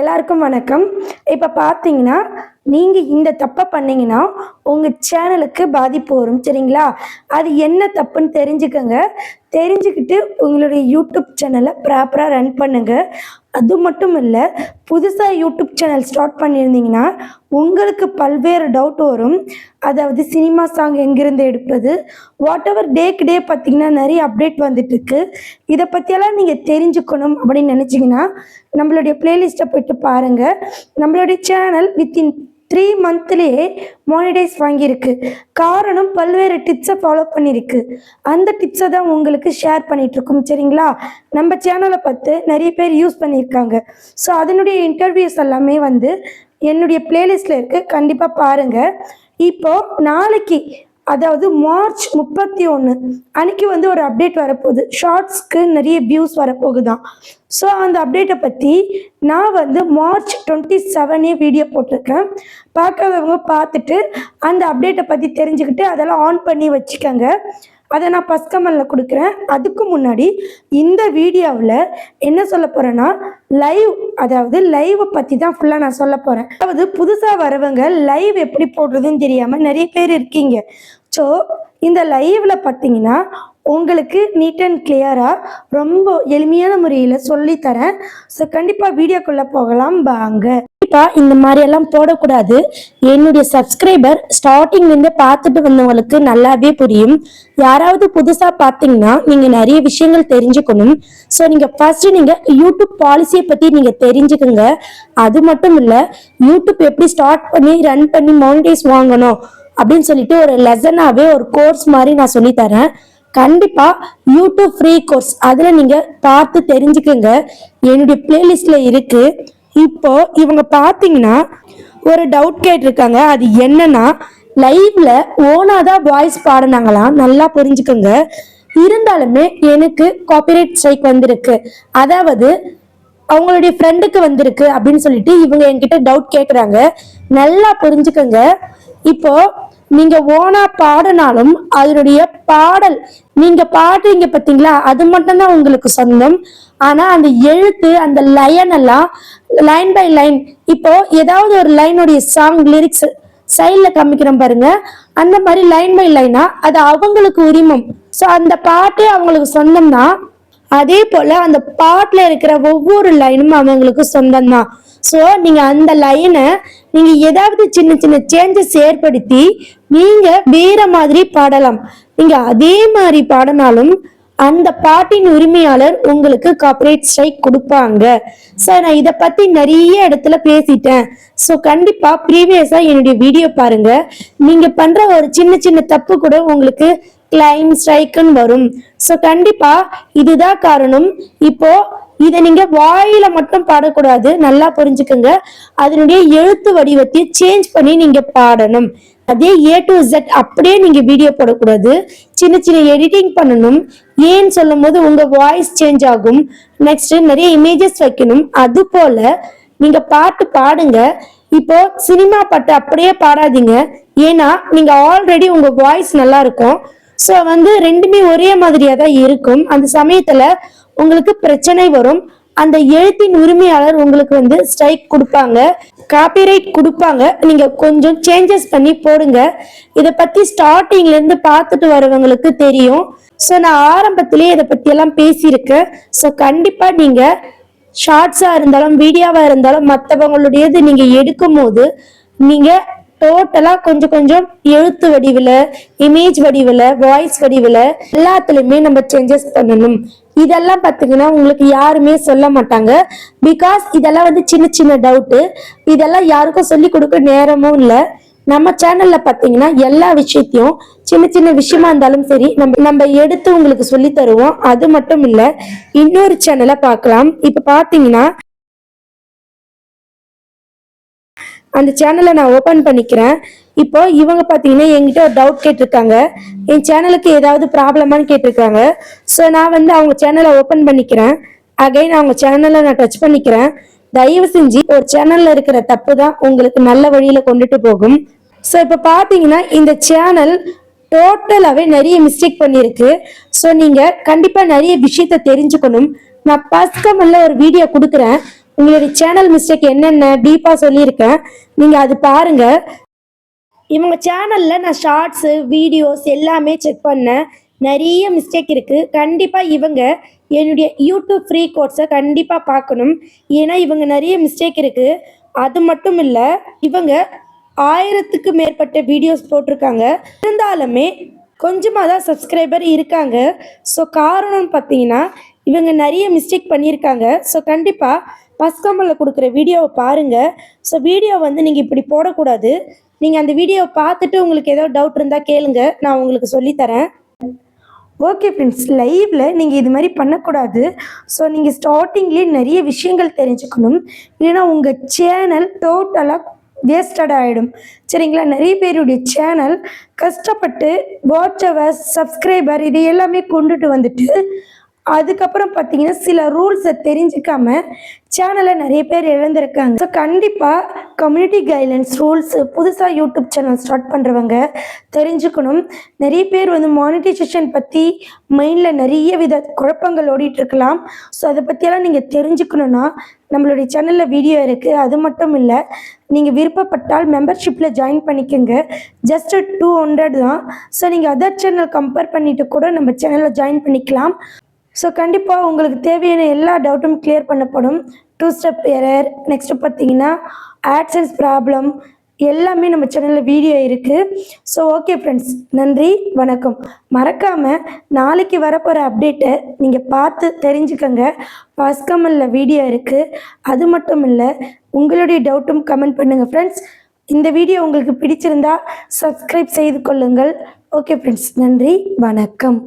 எல்லாருக்கும் வணக்கம். இப்போ பார்த்தீங்கன்னா நீங்கள் இந்த தப்பை பண்ணீங்கன்னா உங்கள் சேனலுக்கு பாதிப்பு வரும். சரிங்களா? அது என்ன தப்புன்னு தெரிஞ்சுக்கங்க. தெரிஞ்சுக்கிட்டு உங்களுடைய யூடியூப் சேனலை ப்ராப்பராக ரன் பண்ணுங்க. அது மட்டும் இல்லை, புதுசாக யூடியூப் சேனல் ஸ்டார்ட் பண்ணியிருந்தீங்கன்னா உங்களுக்கு பல்வேறு டவுட் வரும். அதாவது சினிமா சாங் எங்கேருந்து எடுப்பது, வாட் எவர் டேக்கு டே பார்த்திங்கன்னா நிறைய அப்டேட் வந்துட்டுருக்கு. இதை பற்றியெல்லாம் நீங்கள் தெரிஞ்சுக்கணும் அப்படின்னு நினச்சிங்கன்னா நம்மளுடைய ப்ளேலிஸ்ட்டை போய்ட்டு பாருங்கள். நம்மளுடைய சேனல் வித்தின் 3 மந்த்லேயே மானிடைஸ் வாங்கியிருக்கு. காரணம் பல்வேறு டிப்ஸை ஃபாலோ பண்ணியிருக்கு. அந்த டிப்ஸை தான் உங்களுக்கு ஷேர் பண்ணிகிட்ருக்கோம். சரிங்களா? நம்ம சேனலை பார்த்து நிறைய பேர் யூஸ் பண்ணியிருக்காங்க. ஸோ அதனுடைய இன்டர்வியூஸ் எல்லாமே என்னுடைய ப்ளேலிஸ்ட்டில் இருக்குது. கண்டிப்பாக பாருங்கள். இப்போது நாளைக்கு, அதாவது மார்ச் 31 அன்றைக்கி ஒரு அப்டேட் வரப்போகுது. ஷார்ட்ஸ்க்கு நிறைய வியூஸ் வரப்போகுதான். ஸோ அந்த அப்டேட்டை பற்றி நான் மார்ச் 27 வீடியோ போட்டிருக்கேன். பார்க்காதவங்க பார்த்துட்டு அந்த அப்டேட்டை பற்றி தெரிஞ்சுக்கிட்டு அதெல்லாம் ஆன் பண்ணி வச்சுக்கோங்க. அதை நான் ஃபஸ்ட் கமெண்ட்ல கொடுக்குறேன். அதுக்கு முன்னாடி இந்த வீடியோவில் என்ன சொல்ல போகிறேன்னா, அதாவது லைவை பற்றி தான் ஃபுல்லாக நான் சொல்ல போகிறேன். அதாவது புதுசாக வரவங்க லைவ் எப்படி போடுறதுன்னு தெரியாமல் நிறைய பேர் இருக்கீங்க. ஸோ இந்த லைவில் பார்த்தீங்கன்னா உங்களுக்கு நீட் அண்ட் கிளியராக ரொம்ப எளிமையான முறையில் சொல்லித்தரேன். ஸோ கண்டிப்பாக வீடியோக்குள்ளே போகலாம் வாங்க. கண்டிப்பாக இந்த மாதிரியெல்லாம் போடக்கூடாது. என்னுடைய சப்ஸ்கிரைபர் ஸ்டார்டிங்லேருந்து பார்த்துட்டு வந்தவங்களுக்கு நல்லாவே புரியும். யாராவது புதுசாக பார்த்தீங்கன்னா நீங்கள் நிறைய விஷயங்கள் தெரிஞ்சுக்கணும். ஸோ நீங்கள் ஃபர்ஸ்ட் யூடியூப் பாலிசியை பற்றி நீங்கள் தெரிஞ்சுக்குங்க. அது மட்டும் இல்லை, யூடியூப் எப்படி ஸ்டார்ட் பண்ணி ரன் பண்ணி மானிடைஸ் வாங்கணும் அப்படின்னு சொல்லிட்டு ஒரு லெசனாகவே ஒரு கோர்ஸ் மாதிரி நான் சொல்லித்தரேன். கண்டிப்பா யூடியூப் ஃப்ரீ கோர்ஸ் அதுல நீங்க பார்த்து தெரிஞ்சுக்குங்க. என்னுடைய பிளேலிஸ்ட்ல இருக்கு. இப்போ இவங்க பாத்தீங்கன்னா ஒரு டவுட் கேட்டிருக்காங்க. அது என்னன்னா, லைவ்ல ஓனாதான் வாய்ஸ் பாடினாங்களாம். நல்லா புரிஞ்சுக்கோங்க. இருந்தாலுமே எனக்கு காப்பிரைட் ஸ்ட்ரைக் வந்திருக்கு, அதாவது அவங்களுடைய ஃப்ரெண்டுக்கு வந்திருக்கு அப்படின்னு சொல்லிட்டு இவங்க என்கிட்ட டவுட் கேட்குறாங்க. நல்லா புரிஞ்சுக்கோங்க. இப்போ நீங்க ஓனா பாடினாலும் அதனுடைய பாடல் நீங்க பாடுறீங்க பார்த்தீங்களா, அது மட்டும்தான் உங்களுக்கு சொந்தம். ஆனா அந்த எழுத்து, அந்த லைன் எல்லாம் லைன் பை லைன், இப்போ ஏதாவது ஒரு லைனுடைய சாங் லிரிக்ஸ் சைட்ல காமிக்கிறோம் பாருங்க, அந்த மாதிரி லைன் பை லைனா அது அவங்களுக்கு உரிமம். ஸோ அந்த பாட்டே அவங்களுக்கு சொந்தம் தான். அதே போல அந்த பாட்டுல இருக்கிற ஒவ்வொரு லைனும் அவங்களுக்கு சொந்தம் தான். ஸோ நீங்க அந்த லைனை நீங்க ஏதாவது சின்ன சின்ன சேஞ்சஸ் ஏற்படுத்தி நீங்க வேற மாதிரி பாடலாம். நீங்க அதே மாதிரி பாடினாலும் அந்த பாட்டின் உரிமையாளர் உங்களுக்கு காப்பிரைட் ஸ்ட்ரைக் கொடுப்பாங்க. ஸோ நான் இதை பத்தி நிறைய இடத்துல பேசிட்டேன். ஸோ கண்டிப்பா ப்ரீவியஸா என்னுடைய வீடியோ பாருங்க. நீங்க பண்ற ஒரு சின்ன சின்ன தப்பு கூட உங்களுக்கு கிளைம் ஸ்ட்ரைக்குன்னு வரும். ஸோ கண்டிப்பா இதுதான் காரணம். இப்போ இதை நீங்க வாயில மட்டும் பாடக்கூடாது, நல்லா புரிஞ்சுக்கோங்க. அதனுடைய எழுத்து வடிவத்தை சேஞ்ச் பண்ணி நீங்க பாடணும். அதே A to Z அப்படியே நீங்க வீடியோ போடக்கூடாது, சின்ன சின்ன எடிட்டிங் பண்ணணும். ஏன்னு சொல்லும் போது உங்க வாய்ஸ் சேஞ்ச் ஆகும். நெக்ஸ்ட் நிறைய இமேஜஸ் வைக்கணும். அது போல நீங்க பாட்டு பாடுங்க. இப்போ சினிமா பாட்டு அப்படியே பாடாதீங்க, ஏன்னா நீங்க ஆல்ரெடி உங்க வாய்ஸ் நல்லா இருக்கும். ஸோ ரெண்டுமே ஒரே மாதிரியா தான் இருக்கும். அந்த சமயத்துல உங்களுக்கு பிரச்சனை வரும். அந்த எழுத்தின் உரிமையாளர் உங்களுக்கு ஸ்ட்ரைக் கொடுப்பாங்க, காப்பிரைட் கொடுப்பாங்க. நீங்க கொஞ்சம் சேஞ்சஸ் பண்ணி போடுங்க. இதை பத்தி ஸ்டார்டிங்ல இருந்து பார்த்துட்டு வரவங்களுக்கு தெரியும். ஸோ நான் ஆரம்பத்திலேயே இதை பத்தி எல்லாம் பேசியிருக்கேன். ஸோ கண்டிப்பா நீங்க ஷார்ட்ஸா இருந்தாலும் வீடியோவா இருந்தாலும் மற்றவங்களுடையது நீங்க எடுக்கும் போது நீங்க டோட்டலா கொஞ்சம் கொஞ்சம் எழுத்து வடிவில், இமேஜ் வடிவில், வாய்ஸ் வடிவில் எல்லாத்துலயுமே நம்ம சேஞ்சஸ் பண்ணணும். இதெல்லாம் பார்த்தீங்கன்னா உங்களுக்கு யாருமே சொல்ல மாட்டாங்க. பிகாஸ் இதெல்லாம் சின்ன சின்ன டவுட்டு. இதெல்லாம் யாருக்கும் சொல்லி கொடுக்க நேரமும் இல்லை. நம்ம சேனல்ல பார்த்தீங்கன்னா எல்லா விஷயத்தையும் சின்ன சின்ன விஷயமா இருந்தாலும் சரி நம்ம எடுத்து உங்களுக்கு சொல்லி தருவோம். அது மட்டும் இல்லை, இன்னொரு சேனலை பார்க்கலாம். இப்போ பார்த்தீங்கன்னா அந்த சேனலை நான் ஓபன் பண்ணிக்கிறேன். இப்போ இவங்க பார்த்தீங்கன்னா என்கிட்ட ஒரு டவுட் கேட்டிருக்காங்க. என் சேனலுக்கு ஏதாவது ப்ராப்ளமானு கேட்டிருக்காங்க. ஸோ நான் அவங்க சேனலை ஓபன் பண்ணிக்கிறேன். அகைன் அவங்க சேனலை நான் டச் பண்ணிக்கிறேன். தயவு செஞ்சு ஒரு சேனல்ல இருக்கிற தப்பு தான் உங்களுக்கு நல்ல வழியில கொண்டுட்டு போகும். ஸோ இப்போ பார்த்தீங்கன்னா இந்த சேனல் டோட்டலாகவே நிறைய மிஸ்டேக் பண்ணியிருக்கு. ஸோ நீங்க கண்டிப்பா நிறைய விஷயத்த தெரிஞ்சுக்கணும். நான் ஃபர்ஸ்ட் கமெண்ட்ல ஒரு வீடியோ கொடுக்குறேன். உங்களுடைய சேனல் மிஸ்டேக் என்னென்ன டீப்பாக சொல்லியிருக்கேன், நீங்கள் அது பாருங்கள். இவங்க சேனலில் நான் ஷார்ட்ஸு வீடியோஸ் எல்லாமே செக் பண்ணேன். நிறைய மிஸ்டேக் இருக்குது. கண்டிப்பாக இவங்க என்னுடைய யூடியூப் ஃப்ரீ கோர்ஸை கண்டிப்பாக பார்க்கணும். ஏன்னா இவங்க நிறைய மிஸ்டேக் இருக்குது. அது மட்டும் இல்லை, இவங்க 1000க்கு மேற்பட்ட வீடியோஸ் போட்டிருக்காங்க. இருந்தாலுமே கொஞ்சமாக தான் சப்ஸ்கிரைபர் இருக்காங்க. ஸோ காரணம்னு பார்த்தீங்கன்னா இவங்க நிறைய மிஸ்டேக் பண்ணியிருக்காங்க. ஸோ கண்டிப்பாக ஃபஸ்ட் கமெண்ட்டில் கொடுக்குற வீடியோவை பாருங்கள். ஸோ வீடியோ வந்து நீங்கள் இப்படி போடக்கூடாது. நீங்கள் அந்த வீடியோவை பார்த்துட்டு உங்களுக்கு ஏதோ டவுட் இருந்தால் கேளுங்க, நான் உங்களுக்கு சொல்லித்தரேன். ஓகே ஃப்ரெண்ட்ஸ், லைவில் நீங்கள் இது மாதிரி பண்ணக்கூடாது. ஸோ நீங்கள் ஸ்டார்டிங்லேயே நிறைய விஷயங்கள் தெரிஞ்சுக்கணும். இல்லைன்னா உங்கள் சேனல் டோட்டலாக வேஸ்டட் ஆகிடும். சரிங்களா? நிறைய பேருடைய சேனல் கஷ்டப்பட்டு வாட்ச் ஹவர்ஸ் சப்ஸ்கிரைபர் இது எல்லாமே கொண்டுட்டு வந்துட்டு அதுக்கப்புறம் பார்த்தீங்கன்னா சில ரூல்ஸை தெரிஞ்சுக்காம சேனலை நிறைய பேர் இழந்திருக்காங்க. ஸோ கண்டிப்பாக கம்யூனிட்டி கைட்லைன்ஸ் ரூல்ஸு புதுசாக யூடியூப் சேனல் ஸ்டார்ட் பண்ணுறவங்க தெரிஞ்சுக்கணும். நிறைய பேர் வந்து மானிட்டைசேஷன் பற்றி மைண்டில் நிறைய வித குழப்பங்கள் ஓடிட்டுருக்கலாம். ஸோ அதை பற்றியெல்லாம் நீங்கள் தெரிஞ்சுக்கணுன்னா நம்மளுடைய சேனலில் வீடியோ இருக்குது. அது மட்டும் இல்லை, நீங்கள் விருப்பப்பட்டால் மெம்பர்ஷிப்பில் ஜாயின் பண்ணிக்கோங்க. ஜஸ்ட்டு 200 தான். ஸோ நீங்கள் அதர் சேனல் கம்பேர் பண்ணிவிட்டு கூட நம்ம சேனலில் ஜாயின் பண்ணிக்கலாம். ஸோ கண்டிப்பாக உங்களுக்கு தேவையான எல்லா டவுட்டும் கிளியர் பண்ணப்படும். 2 ஸ்டெப் எரர், நெக்ஸ்ட்டு பார்த்தீங்கன்னா ஆட்சன்ஸ் ப்ராப்ளம் எல்லாமே நம்ம சேனலில் வீடியோ இருக்குது. ஸோ ஓகே ஃப்ரெண்ட்ஸ், நன்றி, வணக்கம். மறக்காமல் நாளைக்கு வரப்போகிற அப்டேட்டை நீங்கள் பார்த்து தெரிஞ்சுக்கோங்க. ஃபர்ஸ்ட் கமெண்டில் வீடியோ இருக்குது. அது மட்டும் இல்லை, உங்களுடைய டவுட்டும் கமெண்ட் பண்ணுங்கள் ஃப்ரெண்ட்ஸ். இந்த வீடியோ உங்களுக்கு பிடிச்சிருந்தா சப்ஸ்கிரைப் செய்து கொள்ளுங்கள். ஓகே ஃப்ரெண்ட்ஸ், நன்றி, வணக்கம்.